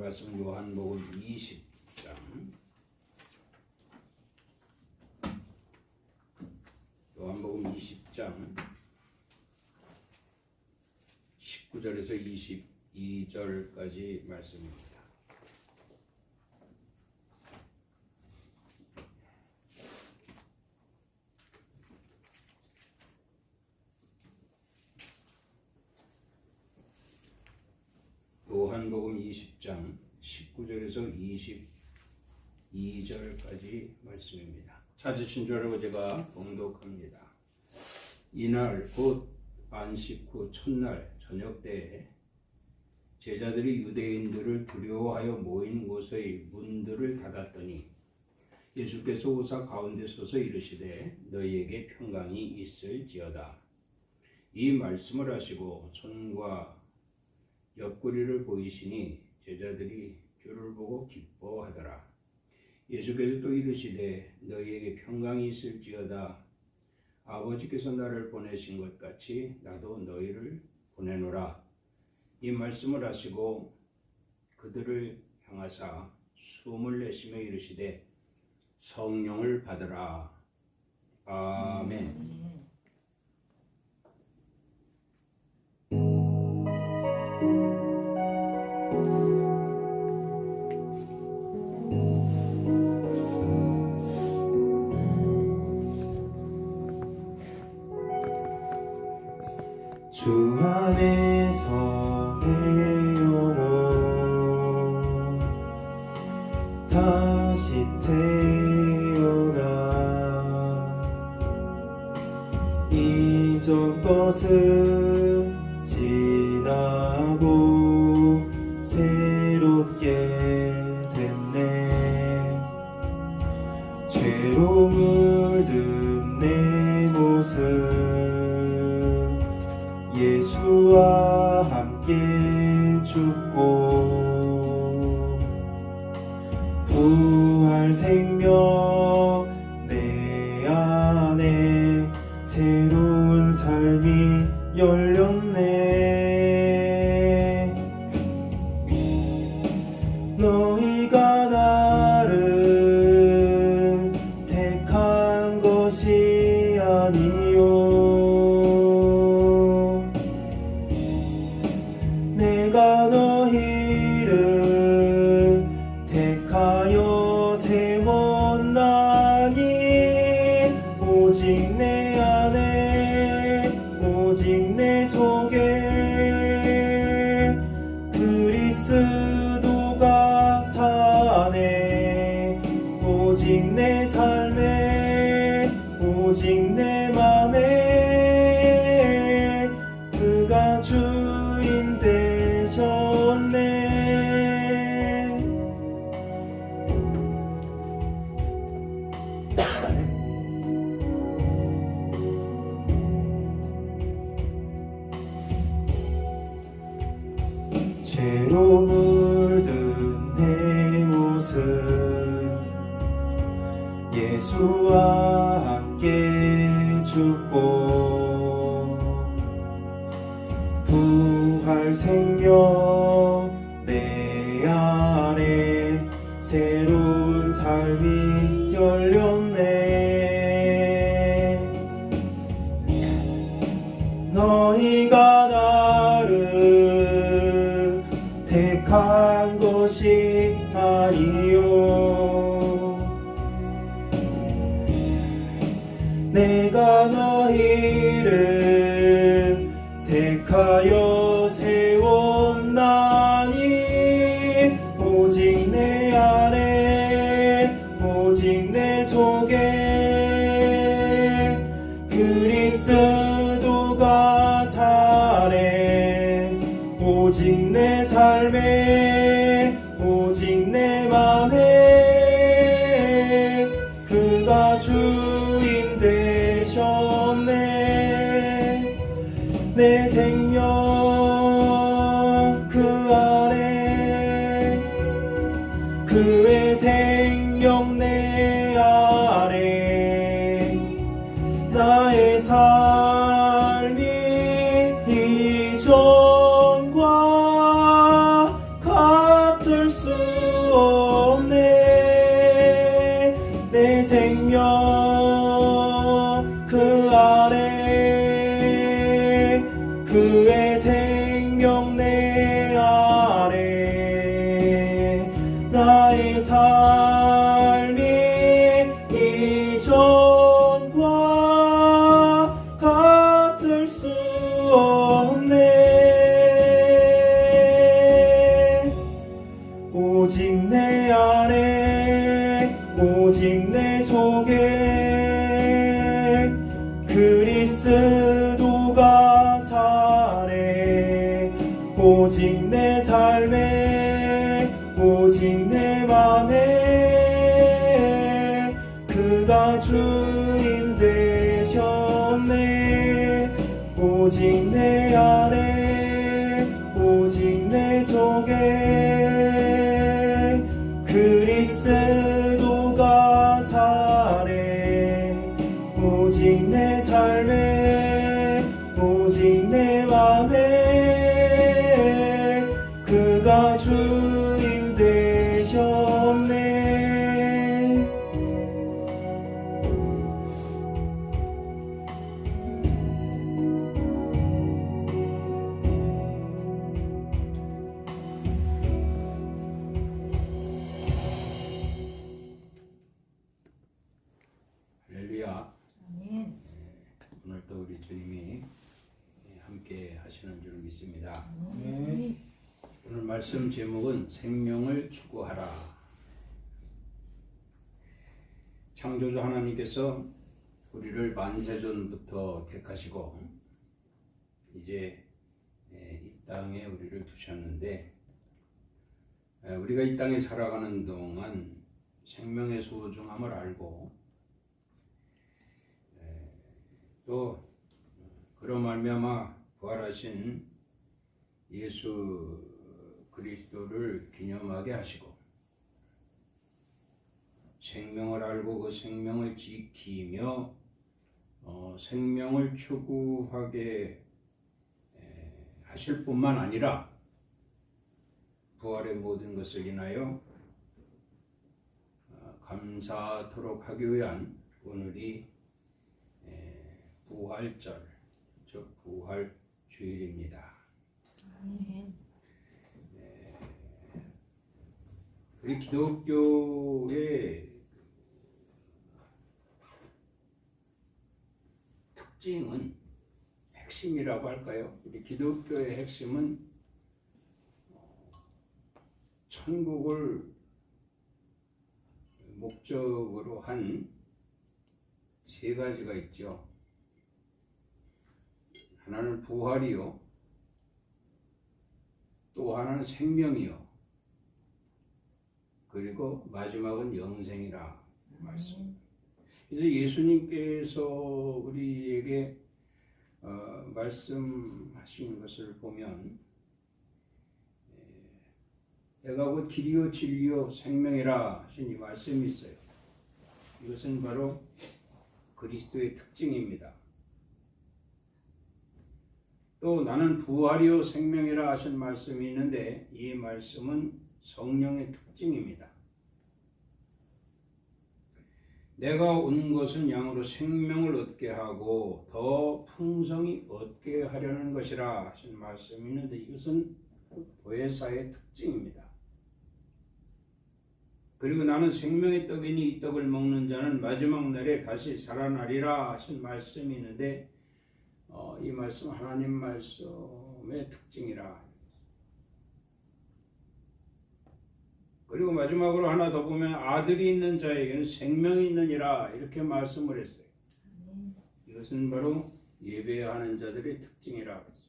말씀 요한복음 20장 요한복음 20장 19절에서 22절까지 말씀입니다. 요한복음 20장 19절에서 22절까지 말씀입니다. 찾으신 줄 알고 제가 봉독합니다. 이날 곧 안식 후 첫날 저녁 때에 제자들이 유대인들을 두려워하여 모인 곳의 문들을 닫았더니 예수께서 오사 가운데 서서 이르시되 너희에게 평강이 있을지어다. 이 말씀을 하시고 손과 옆구리를 보이시니 제자들이 주를 보고 기뻐하더라. 예수께서 또 이르시되 너희에게 평강이 있을지어다. 아버지께서 나를 보내신 것 같이 나도 너희를 보내노라. 이 말씀을 하시고 그들을 향하사 숨을 내쉬며 이르시되 성령을 받으라. 아멘. 주 안에서 내 영혼 다시 태어나 이전 것은 지나고 새롭게 됐네. 죄로 물든 내 모습 예수와 함께 죽고 부활 생명 내 안에 새로운 삶이 열렸네. 너희가 나를 택한 것이 아니요 내가 너희를 택하여 세웠나니 오직 내 안에 오직 내 속에 그리스도가 사네. 오직 내 삶에 오직 내 맘에 그가 주인 되셨네. 죄로 물든 내 모습 예수와 함께 죽고 부활 생명 내 안에 새로운 삶이 열렸네. 너희가 나를 택한 것이 아니요 내가 너희를 택하여 세웠나니 오직 내 안에 오직 내 속에 그리스도가 사네. 오직 내 삶에 오직 내 맘에 그가 주인 되셨네. 내 생명 그 안에 그의 생명 내 안에 나의 삶이 이전과 같을 수 안에 그의 생명 내 안에 나의 삶이 이전과 같을 수 없네. 오직 내 안에 오직 내 속에 그리스도가 사네. 오직 내 삶에 오직 내 맘에 그가 주인 되셨네. 오직 내 안에 오직 내 속에 그리스도가 사네. 오직 내 삶에 오직 내 맘에 그가 주인 되셨네. 할렐루야. 아멘. 오늘도 우리 주님이 함께 하시는 줄 믿습니다. 아멘. 오늘 말씀 제목은 생명을 추구하라. 창조주 하나님께서 우리를 만세전부터 택하시고 이제 이 땅에 우리를 두셨는데, 우리가 이 땅에 살아가는 동안 생명의 소중함을 알고 또 그로 말미암아 부활하신 예수 그리스도를 기념하게 하시고 생명을 알고 그 생명을 지키며 생명을 추구하게 하실 뿐만 아니라 부활의 모든 것을 인하여 감사하도록 하기 위한 오늘이 부활절, 즉 부활주일입니다. 아멘. 우리 기독교의 특징은, 핵심이라고 할까요? 우리 기독교의 핵심은 천국을 목적으로 한 세 가지가 있죠. 하나는 부활이요, 또 하나는 생명이요, 그리고 마지막은 영생이라 말씀. 그래서 예수님께서 우리에게 말씀하신 것을 보면 내가 곧 길이요 진리요 생명이라 하신 이 말씀이 있어요. 이것은 바로 그리스도의 특징입니다. 또 나는 부활이요 생명이라 하신 말씀이 있는데 이 말씀은 성령의 특징입니다. 내가 온 것은 양으로 생명을 얻게 하고 더 풍성히 얻게 하려는 것이라 하신 말씀이 있는데 이것은 보혜사의 특징입니다. 그리고 나는 생명의 떡이니 이 떡을 먹는 자는 마지막 날에 다시 살아나리라 하신 말씀이 있는데 이 말씀 하나님 말씀의 특징이라. 그리고 마지막으로 하나 더 보면 아들이 있는 자에게는 생명이 있느니라 이렇게 말씀을 했어요. 이것은 바로 예배하는 자들의 특징이라 했어요.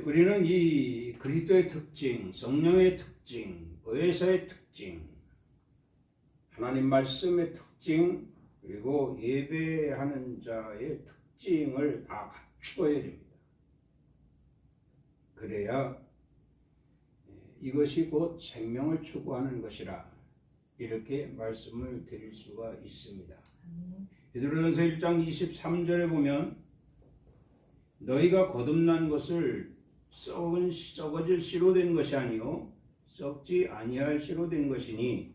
우리는 이 그리스도의 특징, 성령의 특징, 보혜사의 특징, 하나님 말씀의 특징, 그리고 예배하는 자의 특징을 다 갖추어야 됩니다. 그래야 이것이 곧 생명을 추구하는 것이라 이렇게 말씀을 드릴 수가 있습니다. 베드로전서 1장 23절에 보면 너희가 거듭난 것을 썩어질 씨로 된 것이 아니요 썩지 아니할 씨로 된 것이니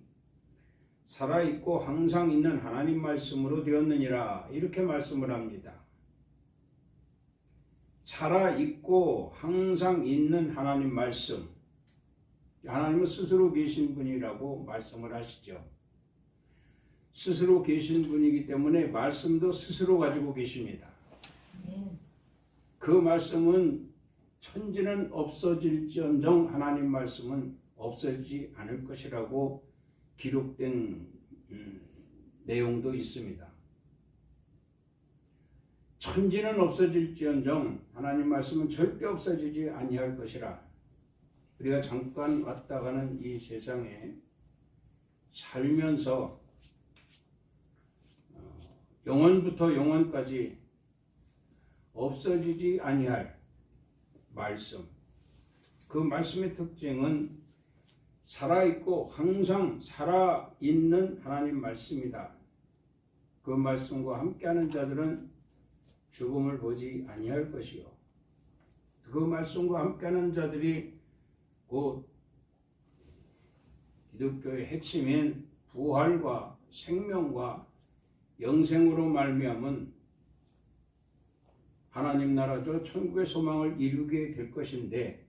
살아있고 항상 있는 하나님 말씀으로 되었느니라 이렇게 말씀을 합니다. 살아있고 항상 있는 하나님 말씀, 하나님은 스스로 계신 분이라고 말씀을 하시죠. 스스로 계신 분이기 때문에 말씀도 스스로 가지고 계십니다. 아멘. 그 말씀은 천지는 없어질지언정 하나님 말씀은 없어지지 않을 것이라고 기록된 내용도 있습니다. 천지는 없어질지언정 하나님 말씀은 절대 없어지지 아니할 것이라. 우리가 잠깐 왔다 가는 이 세상에 살면서 영원부터 영원까지 없어지지 아니할 말씀, 그 말씀의 특징은 살아있고 항상 살아있는 하나님 말씀이다. 그 말씀과 함께하는 자들은 죽음을 보지 아니할 것이요, 그 말씀과 함께하는 자들이 곧 기독교의 핵심인 부활과 생명과 영생으로 말미암은 하나님 나라 저 천국의 소망을 이루게 될 것인데,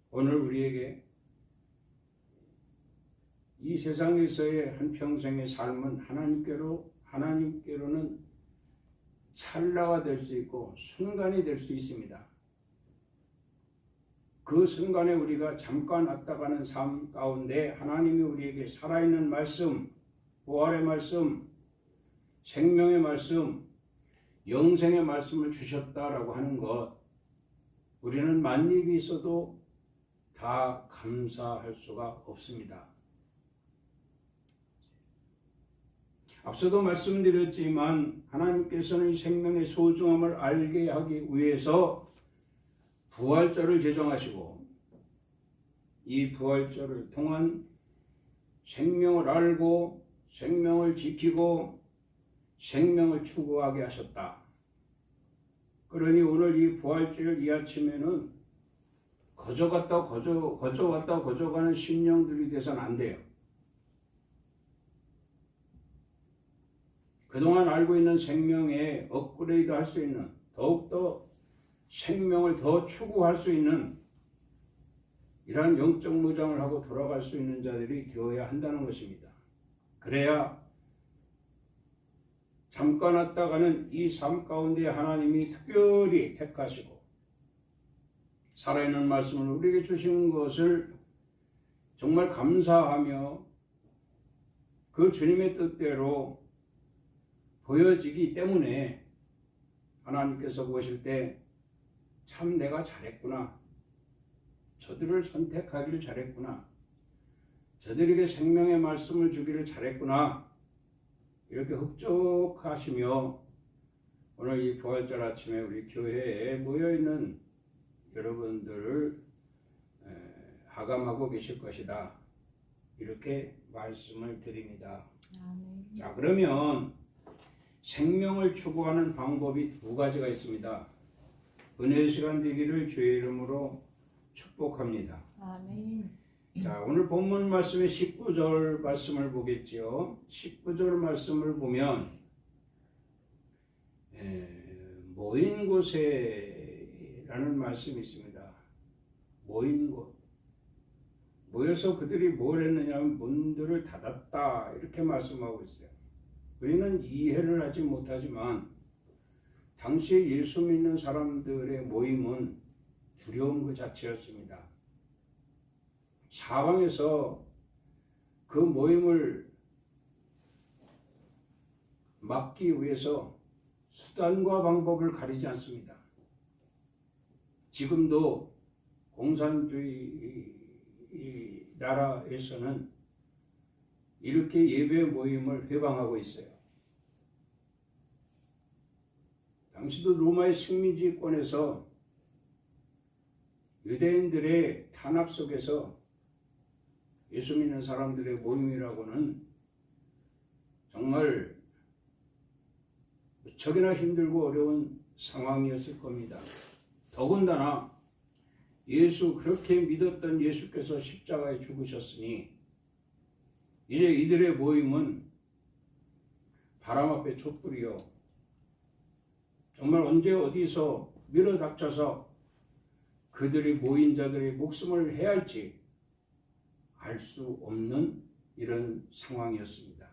오늘 우리에게 이 세상에서의 한평생의 삶은 하나님께로는 찰나가 될 수 있고 순간이 될 수 있습니다. 그 순간에 우리가 잠깐 왔다 가는 삶 가운데 하나님이 우리에게 살아있는 말씀, 부활의 말씀, 생명의 말씀, 영생의 말씀을 주셨다라고 하는 것, 우리는 만입이 있어도 다 감사할 수가 없습니다. 앞서도 말씀드렸지만 하나님께서는 이 생명의 소중함을 알게 하기 위해서 부활절을 제정하시고, 이 부활절을 통한 생명을 알고 생명을 지키고 생명을 추구하게 하셨다. 그러니 오늘 이 부활절 이 아침에는 거저 왔다 거저가는 심령들이 돼서는 안 돼요. 그동안 알고 있는 생명에 업그레이드 할 수 있는, 더욱더 생명을 더 추구할 수 있는 이러한 영적 무장을 하고 돌아갈 수 있는 자들이 되어야 한다는 것입니다. 그래야 잠깐 왔다가는 이 삶 가운데 하나님이 특별히 택하시고 살아있는 말씀을 우리에게 주신 것을 정말 감사하며 그 주님의 뜻대로 보여지기 때문에 하나님께서 보실 때 참 내가 잘했구나, 저들을 선택하기를 잘했구나, 저들에게 생명의 말씀을 주기를 잘했구나, 이렇게 흡족하시며 오늘 이 부활절 아침에 우리 교회에 모여있는 여러분들을 하감하고 계실 것이다, 이렇게 말씀을 드립니다. 아멘. 자, 그러면 생명을 추구하는 방법이 두 가지가 있습니다. 은혜의 시간 되기를 주의 이름으로 축복합니다. 아멘. 자, 오늘 본문 말씀의 19절 말씀을 보겠지요. 19절 말씀을 보면 모인 곳에라는 말씀이 있습니다. 모인 곳. 모여서 그들이 뭘 했느냐면 문들을 닫았다, 이렇게 말씀하고 있어요. 우리는 이해를 하지 못하지만 당시 예수 믿는 사람들의 모임은 두려움 그 자체였습니다. 사방에서 그 모임을 막기 위해서 수단과 방법을 가리지 않습니다. 지금도 공산주의 나라에서는 이렇게 예배 모임을 회방하고 있어요. 당시도 로마의 식민지권에서 유대인들의 탄압 속에서 예수 믿는 사람들의 모임이라고는 정말 무척이나 힘들고 어려운 상황이었을 겁니다. 더군다나 그렇게 믿었던 예수께서 십자가에 죽으셨으니 이제 이들의 모임은 바람 앞에 촛불이요. 정말 언제 어디서 밀어닥쳐서 그들이 모인 자들의 목숨을 해할지 알 수 없는 이런 상황이었습니다.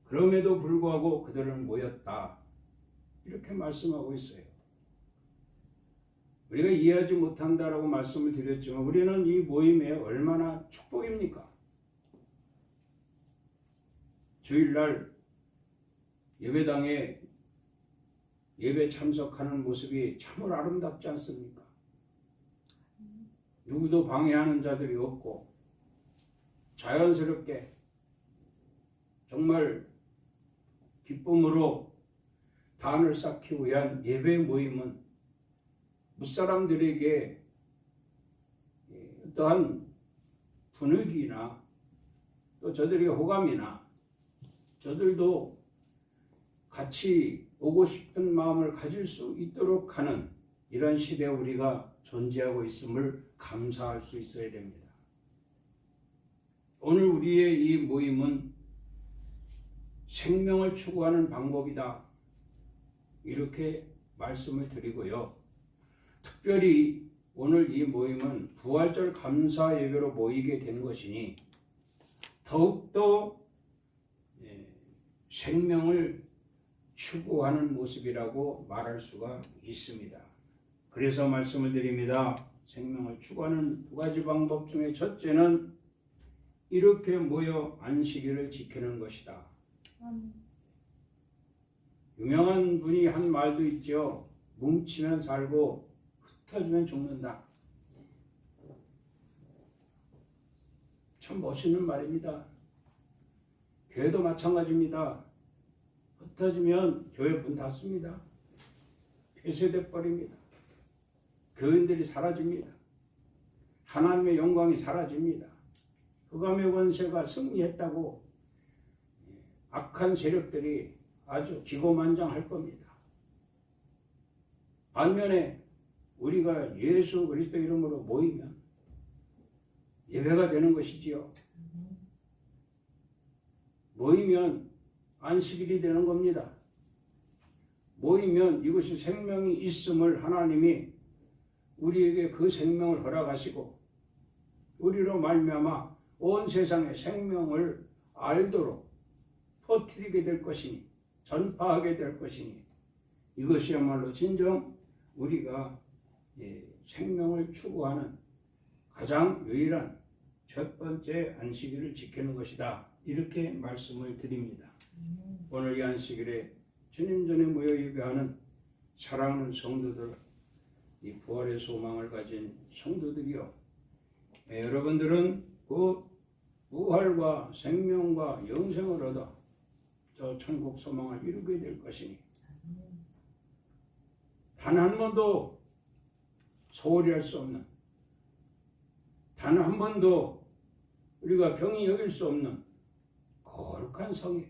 그럼에도 불구하고 그들은 모였다. 이렇게 말씀하고 있어요. 우리가 이해하지 못한다라고 말씀을 드렸지만 우리는 이 모임에 얼마나 축복입니까? 주일날 예배당에 예배 참석하는 모습이 참으로 아름답지 않습니까? 누구도 방해하는 자들이 없고 자연스럽게 정말 기쁨으로 단을 쌓기 위한 예배 모임은 무사람들에게 어떠한 분위기나 또 저들의 호감이나 저들도 같이 오고 싶은 마음을 가질 수 있도록 하는 이런 시대에 우리가 존재하고 있음을 감사할 수 있어야 됩니다. 오늘 우리의 이 모임은 생명을 추구하는 방법이다. 이렇게 말씀을 드리고요. 특별히 오늘 이 모임은 부활절 감사 예배로 모이게 된 것이니 더욱더 생명을 추구하는 모습이라고 말할 수가 있습니다. 그래서 말씀을 드립니다. 생명을 추구하는 두 가지 방법 중에 첫째는 이렇게 모여 안식일을 지키는 것이다. 유명한 분이 한 말도 있죠. 뭉치면 살고 흩어지면 죽는다. 참 멋있는 말입니다. 교회도 마찬가지입니다. 흩어지면 교회 문 닫습니다. 폐쇄돼 버립니다. 교인들이 사라집니다. 하나님의 영광이 사라집니다. 흑암의 권세가 승리했다고 악한 세력들이 아주 기고만장할 겁니다. 반면에 우리가 예수 그리스도 이름으로 모이면 예배가 되는 것이지요. 모이면 안식일이 되는 겁니다. 모이면 이것이 생명이 있음을 하나님이 우리에게 그 생명을 허락하시고 우리로 말미암아 온 세상에 생명을 알도록 퍼뜨리게 될 것이니 전파하게 될 것이니 이것이야말로 진정 우리가 생명을 추구하는 가장 유일한 첫 번째 안식일을 지키는 것이다. 이렇게 말씀을 드립니다. 오늘 이 안식일에 주님 전에 모여 예배하는 사랑하는 성도들, 이 부활의 소망을 가진 성도들이요. 여러분들은 그 부활과 생명과 영생을 얻어 저 천국 소망을 이루게 될 것이니 단 한 번도 소홀히 할 수 없는, 단 한 번도 우리가 경히 여길 수 없는 거룩한 성일,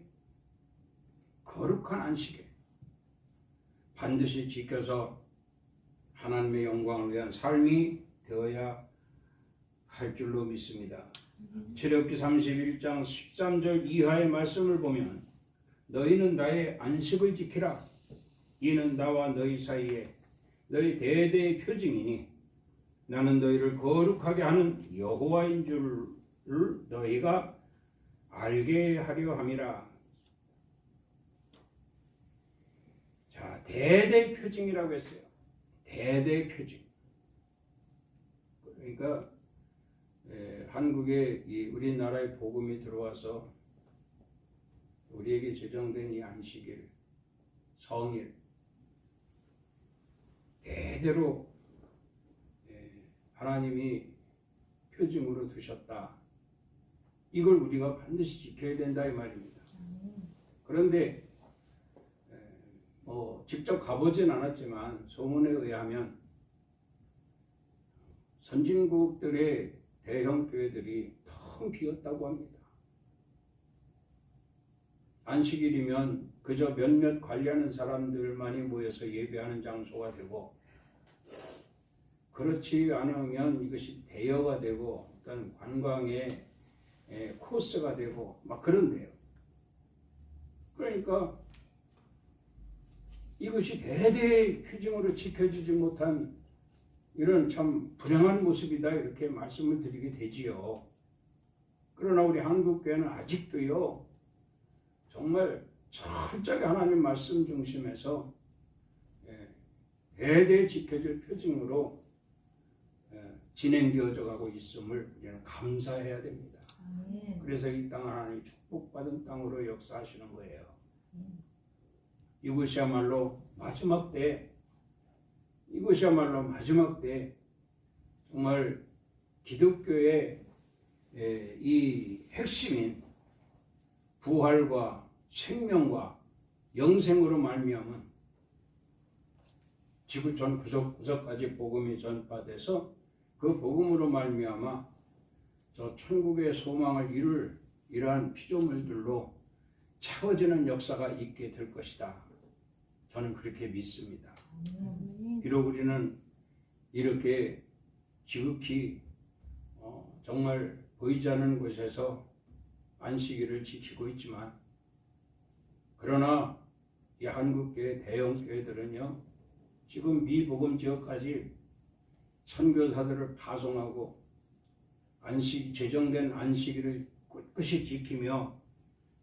거룩한 안식일 반드시 지켜서 하나님의 영광을 위한 삶이 되어야 할 줄로 믿습니다. 출애굽기 31장 13절 이하의 말씀을 보면 너희는 나의 안식을 지키라. 이는 나와 너희 사이에 너희 대대의 표징이니 나는 너희를 거룩하게 하는 여호와인 줄을 너희가 알게 하려 함이라. 자, 대대 표징이라고 했어요. 대대 표징. 그러니까 한국에 우리나라의 복음이 들어와서 우리에게 제정된 이 안식일, 성일 대대로 하나님이 표징으로 두셨다. 이걸 우리가 반드시 지켜야 된다 이 말입니다. 그런데 직접 가보진 않았지만 소문에 의하면 선진국들의 대형 교회들이 텅 비었다고 합니다. 안식일이면 그저 몇몇 관리하는 사람들만이 모여서 예배하는 장소가 되고 그렇지 않으면 이것이 대여가 되고 어떤 관광의 코스가 되고 막 그런데요. 그러니까 이것이 대대의 표징으로 지켜지지 못한 이런 참 불행한 모습이다 이렇게 말씀을 드리게 되지요. 그러나 우리 한국교회는 아직도요 정말 철저하게 하나님 말씀 중심에서 대대 지켜질 표징으로 진행되어져 가고 있음을 우리는 감사해야 됩니다. 아멘. 그래서 이 땅 하나님이 축복받은 땅으로 역사하시는 거예요. 이것이야말로 마지막 때, 정말 기독교의 이 핵심인 부활과 생명과 영생으로 말미암은 지구 전 구석구석까지 복음이 전파돼서 그 복음으로 말미암아 저 천국의 소망을 이룰 이러한 피조물들로 채워지는 역사가 있게 될 것이다. 저는 그렇게 믿습니다. 아멘. 비록 우리는 이렇게 지극히 정말 보이지 않는 곳에서 안식일을 지키고 있지만 그러나 이 한국교회 대형 교회들은요 지금 미복음 지역까지 선교사들을 파송하고 제정된 안식일을 꿋꿋이 지키며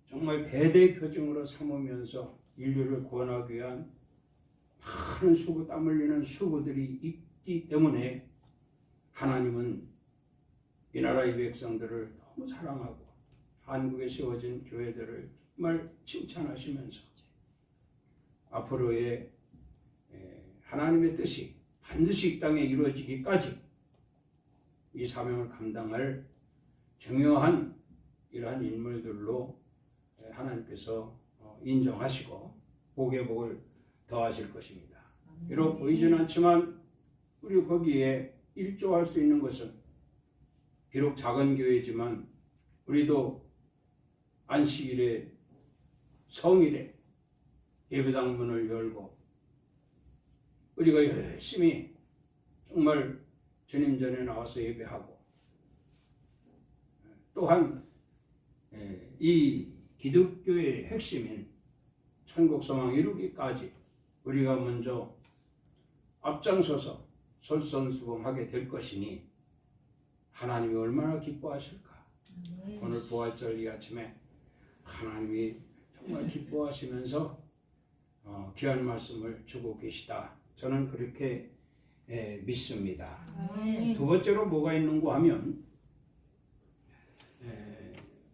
정말 대대 표징으로 삼으면서 인류를 구원하기 위한 많은 수고 땀 흘리는 수고들이 있기 때문에 하나님은 이 나라의 백성들을 너무 사랑하고 한국에 세워진 교회들을 정말 칭찬하시면서 앞으로의 하나님의 뜻이 반드시 이 땅에 이루어지기까지 이 사명을 감당할 중요한 이러한 인물들로 하나님께서 인정하시고 복의 복을 더하실 것입니다. 비록 보이지는 않지만 우리 거기에 일조할 수 있는 것은 비록 작은 교회지만 우리도 안식일에 성일에 예배당 문을 열고 우리가 열심히 정말 주님 전에 나와서 예배하고 또한 이 기독교의 핵심인 천국 소망 이루기까지 우리가 먼저 앞장서서 솔선수범하게 될 것이니 하나님이 얼마나 기뻐하실까. 오늘 부활절 이 아침에 하나님이 정말 기뻐하시면서 귀한 말씀을 주고 계시다. 저는 그렇게 믿습니다. 두 번째로 뭐가 있는고 하면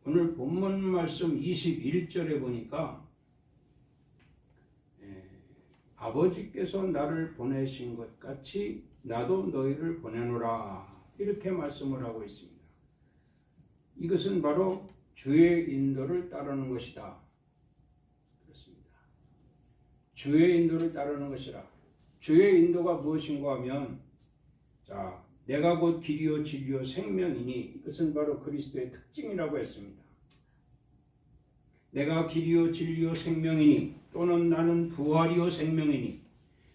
오늘 본문 말씀 21절에 보니까 아버지께서 나를 보내신 것 같이 나도 너희를 보내노라 이렇게 말씀을 하고 있습니다. 이것은 바로 주의 인도를 따르는 것이다. 그렇습니다. 주의 인도를 따르는 것이라. 주의 인도가 무엇인가 하면 자, 내가 곧 길이요 진리요 생명이니 이것은 바로 그리스도의 특징이라고 했습니다. 내가 길이요 진리요 생명이니 또는 나는 부활이요 생명이니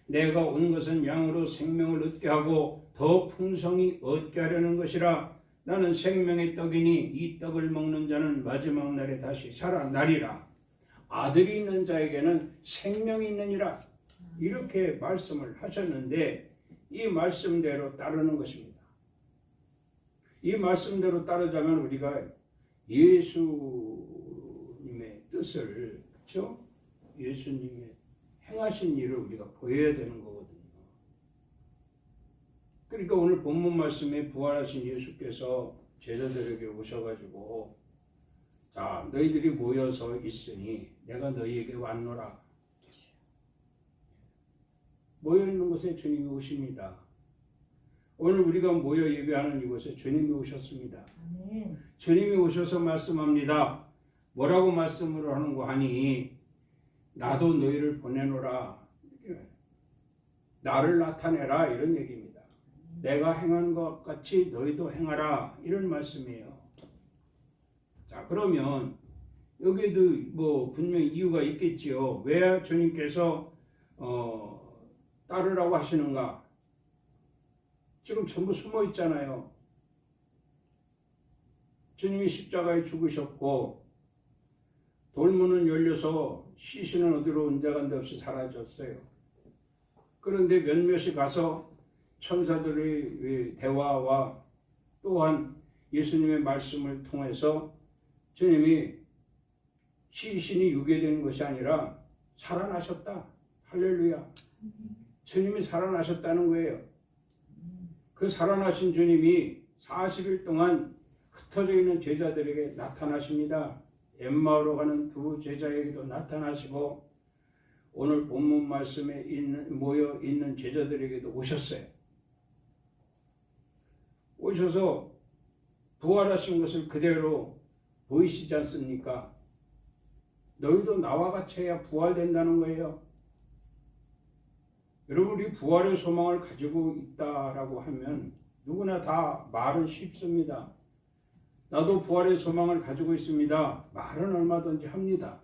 내가 온 것은 양으로 생명을 얻게 하고 더 풍성히 얻게 하려는 것이라. 나는 생명의 떡이니 이 떡을 먹는 자는 마지막 날에 다시 살아나리라. 아들이 있는 자에게는 생명이 있느니라. 이렇게 말씀을 하셨는데 이 말씀대로 따르는 것입니다. 이 말씀대로 따르자면 우리가 예수님의 뜻을, 그렇죠? 예수님의 행하신 일을 우리가 보여야 되는 거거든요. 그러니까 오늘 본문 말씀에 부활하신 예수께서 제자들에게 오셔가지고 자, 너희들이 모여서 있으니 내가 너희에게 왔노라. 모여있는 곳에 주님이 오십니다. 오늘 우리가 모여 예배하는 이곳에 주님이 오셨습니다. 아멘. 주님이 오셔서 말씀합니다. 뭐라고 말씀을 하는고 하니 나도 너희를 보내노라. 나를 나타내라 이런 얘기입니다. 내가 행한 것 같이 너희도 행하라 이런 말씀이에요. 자, 그러면 여기에도 뭐 분명히 이유가 있겠지요. 왜 주님께서 따르라고 하시는가? 지금 전부 숨어 있잖아요. 주님이 십자가에 죽으셨고 돌문은 열려서 시신은 어디로 온데간데 없이 사라졌어요. 그런데 몇몇이 가서 천사들의 대화와 또한 예수님의 말씀을 통해서 주님이 시신이 유괴된 것이 아니라 살아나셨다. 할렐루야. 주님이 살아나셨다는 거예요. 그 살아나신 주님이 40일 동안 흩어져 있는 제자들에게 나타나십니다. 엠마오로 가는 두 제자에게도 나타나시고 오늘 본문 말씀에 모여 있는 제자들에게도 오셨어요. 오셔서 부활하신 것을 그대로 보이시지 않습니까? 너희도 나와 같이 해야 부활된다는 거예요. 여러분, 우리 부활의 소망을 가지고 있다라고 하면 누구나 다 말은 쉽습니다. 나도 부활의 소망을 가지고 있습니다. 말은 얼마든지 합니다.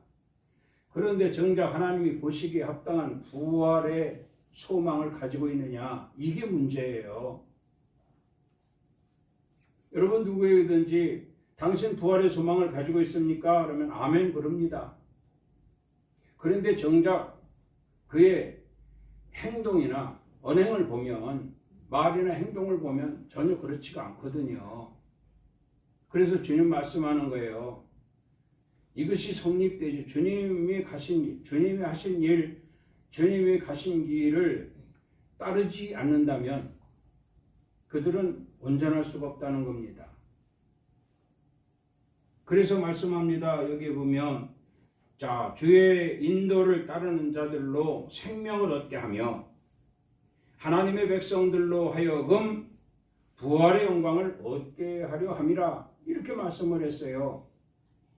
그런데 정작 하나님이 보시기에 합당한 부활의 소망을 가지고 있느냐, 이게 문제예요. 여러분, 누구에게든지 당신 부활의 소망을 가지고 있습니까? 그러면 아멘 그럽니다. 그런데 정작 그의 행동이나 언행을 보면, 말이나 행동을 보면 전혀 그렇지가 않거든요. 그래서 주님 말씀하는 거예요. 이것이 성립되지, 주님이 하신 일, 주님이 가신 길을 따르지 않는다면 그들은 온전할 수가 없다는 겁니다. 그래서 말씀합니다. 여기 보면, 자, 주의 인도를 따르는 자들로 생명을 얻게 하며 하나님의 백성들로 하여금 부활의 영광을 얻게 하려 함이라, 이렇게 말씀을 했어요.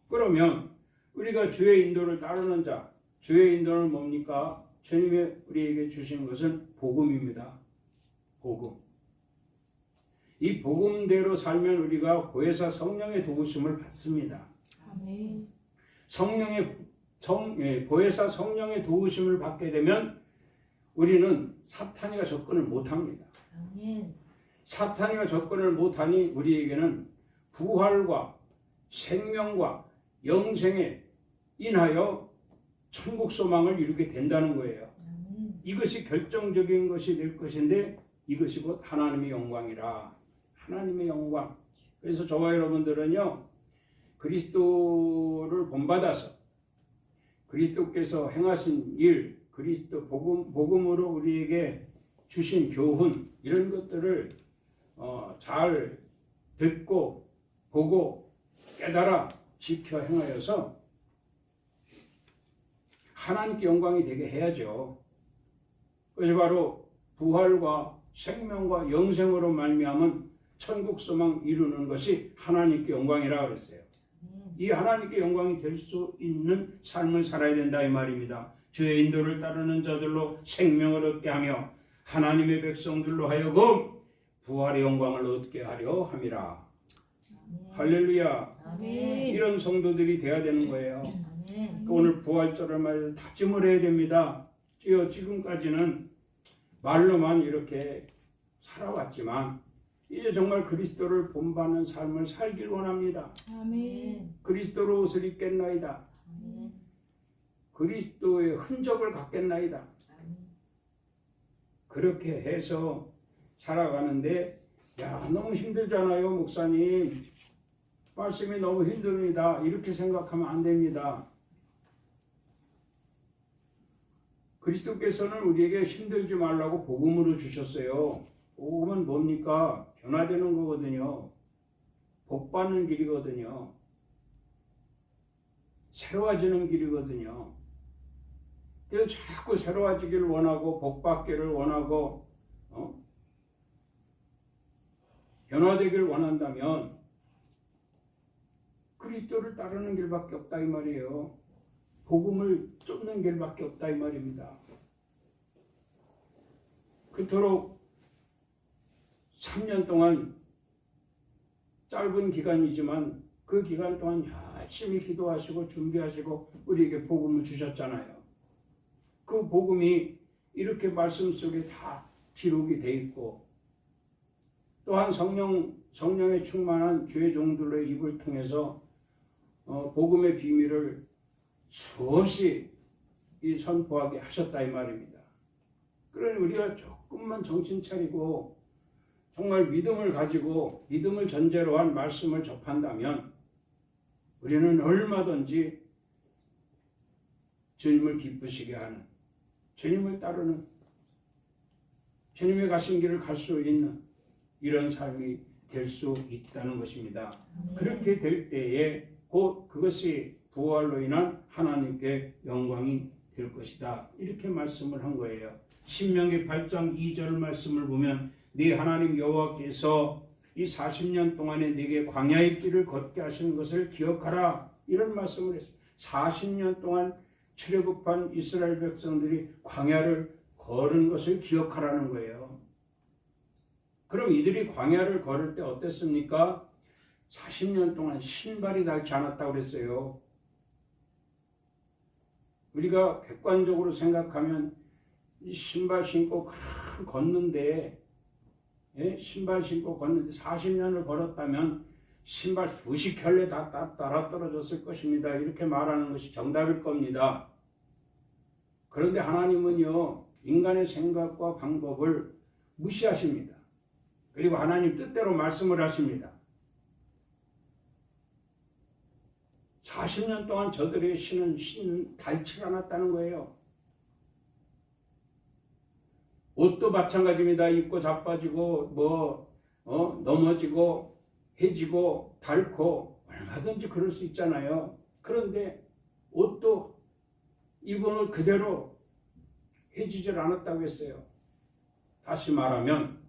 그러면 우리가 주의 인도를 따르는 자, 주의 인도는 뭡니까? 주님이 우리에게 주신 것은 복음입니다. 복음. 이 복음대로 살면 우리가 보혜사 성령의 도우심을 받습니다. 아멘. 보혜사 성령의 도우심을 받게 되면 우리는 사탄이가 접근을 못합니다. 아멘. 사탄이가 접근을 못하니 우리에게는 부활과 생명과 영생에 인하여 천국 소망을 이루게 된다는 거예요. 아멘. 이것이 결정적인 것이 될 것인데 이것이 곧 하나님의 영광이라. 하나님의 영광. 그래서 저와 여러분들은요, 그리스도를 본받아서 그리스도께서 행하신 일, 그리스도 복음으로 우리에게 주신 교훈, 이런 것들을 잘 듣고 보고 깨달아 지켜 행하여서 하나님께 영광이 되게 해야죠. 그것이 바로 부활과 생명과 영생으로 말미암은 천국 소망 이루는 것이 하나님께 영광이라 그랬어요. 이 하나님께 영광이 될 수 있는 삶을 살아야 된다, 이 말입니다. 주의 인도를 따르는 자들로 생명을 얻게 하며 하나님의 백성들로 하여금 부활의 영광을 얻게 하려 함이라. 아멘. 할렐루야. 아멘. 이런 성도들이 돼야 되는 거예요. 아멘. 오늘 부활절을 맞아 다짐을 해야 됩니다. 지금까지는 말로만 이렇게 살아왔지만 이제 정말 그리스도를 본받는 삶을 살길 원합니다. 아멘. 그리스도로 옷을 입겠나이다. 아멘. 그리스도의 흔적을 갖겠나이다. 아멘. 그렇게 해서 살아가는데, 야, 너무 힘들잖아요, 목사님. 말씀이 너무 힘듭니다. 이렇게 생각하면 안 됩니다. 그리스도께서는 우리에게 힘들지 말라고 복음으로 주셨어요. 복음은 뭡니까? 변화되는 거거든요. 복받는 길이거든요. 새로워지는 길이거든요. 그래서 자꾸 새로워지기를 원하고 복받기를 원하고 변화되기를 원한다면 그리스도를 따르는 길밖에 없다, 이 말이에요. 복음을 쫓는 길밖에 없다, 이 말입니다. 그토록 3년 동안, 짧은 기간이지만 그 기간 동안 열심히 기도하시고 준비하시고 우리에게 복음을 주셨잖아요. 그 복음이 이렇게 말씀 속에 다 기록이 돼 있고, 또한 성령 성령에 충만한 주의 종들의 입을 통해서 복음의 비밀을 수없이 선포하게 하셨다 이 말입니다. 그러니 우리가 조금만 정신 차리고 정말 믿음을 가지고 믿음을 전제로 한 말씀을 접한다면 우리는 얼마든지 주님을 기쁘시게 하는, 주님을 따르는, 주님의 가신 길을 갈 수 있는 이런 삶이 될 수 있다는 것입니다. 그렇게 될 때에 곧 그것이 부활로 인한 하나님께 영광이 될 것이다. 이렇게 말씀을 한 거예요. 신명기 8장 2절 말씀을 보면 네 하나님 여호와께서 이 40년 동안에 네게 광야의 길을 걷게 하시는 것을 기억하라. 이런 말씀을 했어요. 40년 동안 출애굽한 이스라엘 백성들이 광야를 걸은 것을 기억하라는 거예요. 그럼 이들이 광야를 걸을 때 어땠습니까? 40년 동안 신발이 닳지 않았다고 그랬어요. 우리가 객관적으로 생각하면 이 신발 신고 걷는데, 신발 신고 걷는데 40년을 걸었다면 신발 수십 켤레 다 따라 떨어졌을 것입니다. 이렇게 말하는 것이 정답일 겁니다. 그런데 하나님은요, 인간의 생각과 방법을 무시하십니다. 그리고 하나님 뜻대로 말씀을 하십니다. 40년 동안 저들의 신은 닳지 않았다는 거예요. 옷도 마찬가지입니다. 입고 자빠지고 넘어지고 해지고 닳고 얼마든지 그럴 수 있잖아요. 그런데 옷도 입은 옷 그대로 해지질 않았다고 했어요. 다시 말하면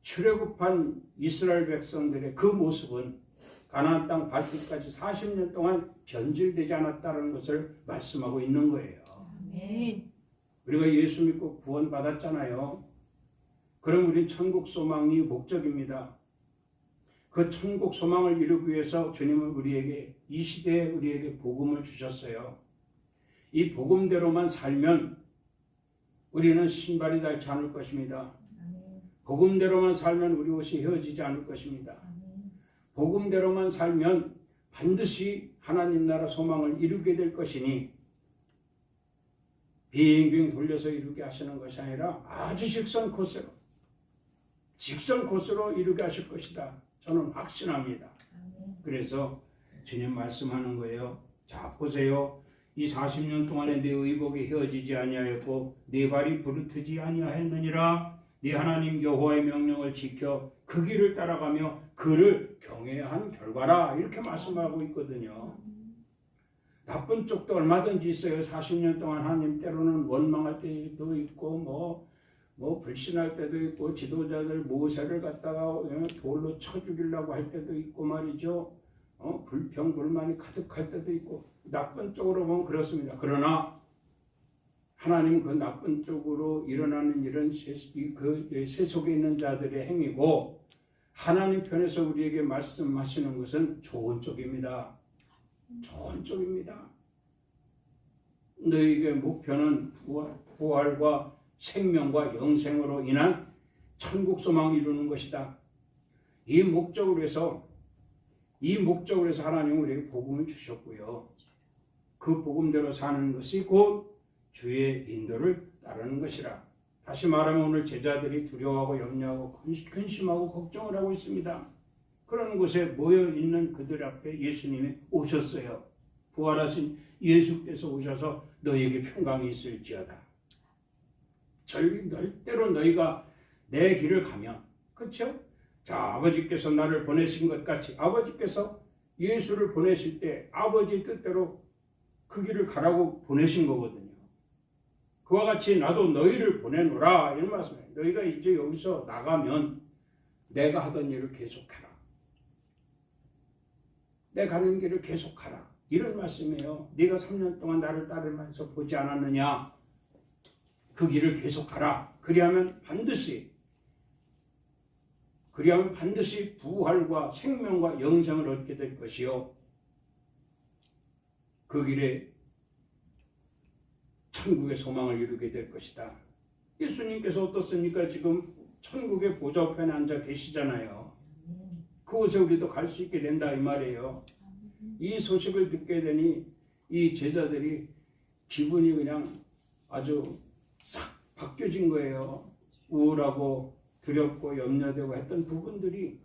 출애굽한 이스라엘 백성들의 그 모습은 가나안 땅 밟기까지 40년 동안 변질되지 않았다는 것을 말씀하고 있는 거예요. 아멘. 우리가 예수 믿고 구원받았잖아요. 그럼 우린 천국 소망이 목적입니다. 그 천국 소망을 이루기 위해서 주님은 우리에게 이 시대에 우리에게 복음을 주셨어요. 이 복음대로만 살면 우리는 신발이 닳지 않을 것입니다. 복음대로만 살면 우리 옷이 헤어지지 않을 것입니다. 복음대로만 살면 반드시 하나님 나라 소망을 이루게 될 것이니 빙빙 돌려서 이루게 하시는 것이 아니라 아주 직선 코스로 이루게 하실 것이다. 저는 확신합니다. 그래서 주님 말씀하는 거예요. 자, 보세요. 이 40년 동안에 내 의복이 헤어지지 아니하였고 내 발이 부르트지 아니하였느니라. 네 하나님 여호와의 명령을 지켜 그 길을 따라가며 그를 경외한 결과라. 이렇게 말씀하고 있거든요. 나쁜 쪽도 얼마든지 있어요. 40년 동안 하나님 때로는 원망할 때도 있고 불신할 때도 있고 지도자들 모세를 갖다가 돌로 쳐 죽이려고 할 때도 있고 말이죠. 불평 불만이 가득할 때도 있고 나쁜 쪽으로 보면 그렇습니다. 그러나 하나님 그 나쁜 쪽으로 일어나는 일은 세속에 있는 자들의 행위고 하나님 편에서 우리에게 말씀하시는 것은 좋은 쪽입니다. 좋은 쪽입니다. 너희에게 목표는 부활과 생명과 영생으로 인한 천국 소망을 이루는 것이다. 이 목적으로 해서 하나님은 우리에게 복음을 주셨고요. 그 복음대로 사는 것이 곧 주의 인도를 따르는 것이라. 다시 말하면 오늘 제자들이 두려워하고 염려하고 근심하고 걱정을 하고 있습니다. 그런 곳에 모여 있는 그들 앞에 예수님이 오셨어요. 부활하신 예수께서 오셔서 너희에게 평강이 있을지어다. 절대로 너희가 내 길을 가면, 그렇죠? 자, 아버지께서 나를 보내신 것 같이 아버지께서 예수를 보내실 때 아버지 뜻대로 그 길을 가라고 보내신 거거든요. 그와 같이 나도 너희를 보내노라 이런 말씀이에요. 너희가 이제 여기서 나가면 내가 하던 일을 계속해라. 내 가는 길을 계속하라. 이런 말씀이에요. 네가 3년 동안 나를 따르면서 보지 않았느냐. 그 길을 계속하라. 그리하면 반드시 부활과 생명과 영생을 얻게 될 것이요. 그 길에 천국의 소망을 이루게 될 것이다. 예수님께서 어떻습니까? 지금 천국의 보좌편에 앉아 계시잖아요. 그곳에 우리도 갈 수 있게 된다 이 말이에요. 이 소식을 듣게 되니 이 제자들이 기분이 그냥 아주 싹 바뀌어진 거예요. 우울하고 두렵고 염려되고 했던 부분들이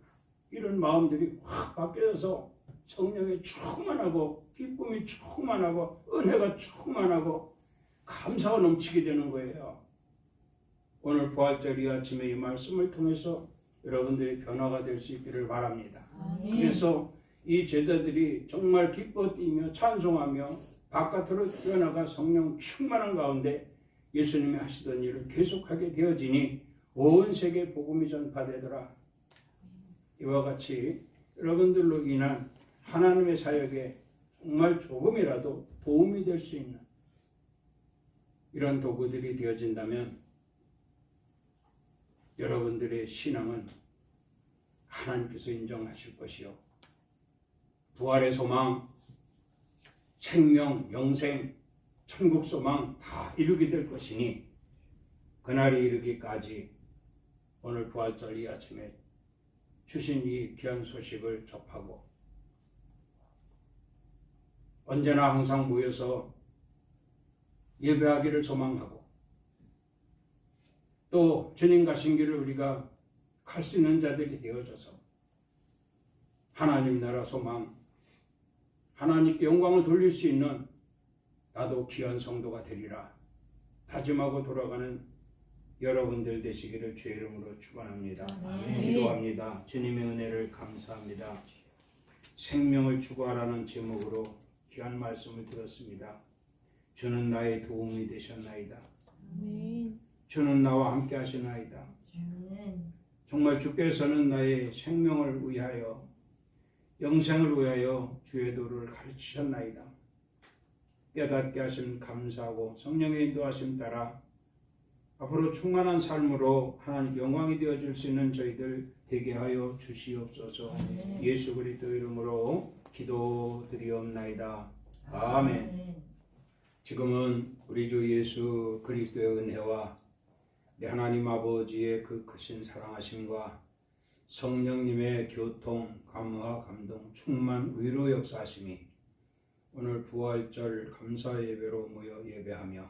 이런 마음들이 확 바뀌어서 성령에 충만하고 기쁨이 충만하고 은혜가 충만하고 감사가 넘치게 되는 거예요. 오늘 부활절 이 아침에 이 말씀을 통해서 여러분들이 변화가 될 수 있기를 바랍니다. 아멘. 그래서 이 제자들이 정말 기뻐 뛰며 찬송하며 바깥으로 뛰어나가 성령 충만한 가운데 예수님이 하시던 일을 계속하게 되어지니 온 세계 복음이 전파되더라. 이와 같이 여러분들로 인한 하나님의 사역에 정말 조금이라도 도움이 될 수 있는 이런 도구들이 되어진다면 여러분들의 신앙은 하나님께서 인정하실 것이요. 부활의 소망, 생명, 영생, 천국 소망 다 이루게 될 것이니 그날이 이르기까지 오늘 부활절 이 아침에 주신 이 귀한 소식을 접하고 언제나 항상 모여서 예배하기를 소망하고 또 주님 가신 길을 우리가 갈 수 있는 자들이 되어져서 하나님 나라 소망, 하나님께 영광을 돌릴 수 있는 나도 귀한 성도가 되리라 다짐하고 돌아가는 여러분들 되시기를 주의 이름으로 축원합니다. 아멘. 기도합니다. 주님의 은혜를 감사합니다. 생명을 추구하라는 제목으로 귀한 말씀을 들었습니다. 주는 나의 도움이 되셨나이다. 아멘. 주는 나와 함께 하시나이다. 아멘. 정말 주께서는 나의 생명을 위하여 영생을 위하여 주의 도를 가르치셨나이다. 깨닫게 하심 감사하고 성령의 인도하심 따라 앞으로 충만한 삶으로 하나님 영광이 되어줄 수 있는 저희들 되게 하여 주시옵소서. 아멘. 예수 그리스도 이름으로 기도드리옵나이다. 아멘. 아멘. 지금은 우리 주 예수 그리스도의 은혜와 우리 하나님 아버지의 그 크신 사랑하심과 성령님의 교통, 감화, 감동, 충만, 위로 역사하심이 오늘 부활절 감사 예배로 모여 예배하며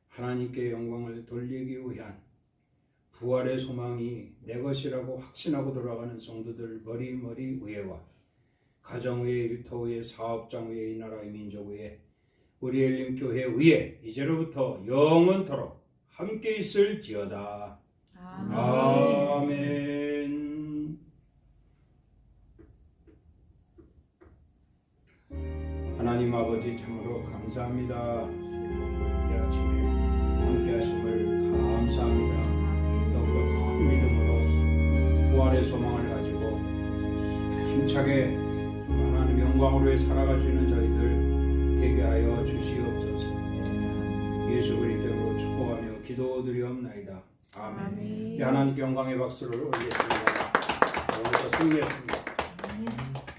하나님께 영광을 돌리기 위한 부활의 소망이 내 것이라고 확신하고 돌아가는 성도들 머리 위에와 가정 위에, 일터 위에, 사업장 위에, 이 나라의 민족 위에, 우리 엘림교회 위에 이제로부터 영원토록 함께 있을지어다. 아멘. 하나님 아버지 참으로 감사합니다. 이 아침에 함께 하심을 감사합니다. 더욱더 큰 믿음으로 부활의 소망을 가지고 힘차게 하나님 영광으로 살아갈 수 있는 저희들 되게 하여 주시옵소서. 예수 그리스도로 축복하며 기도드리옵나이다. 아멘. 아멘. 하나님께 영광의 박수를 올리겠습니다. 오늘도 승리했습니다. 아멘.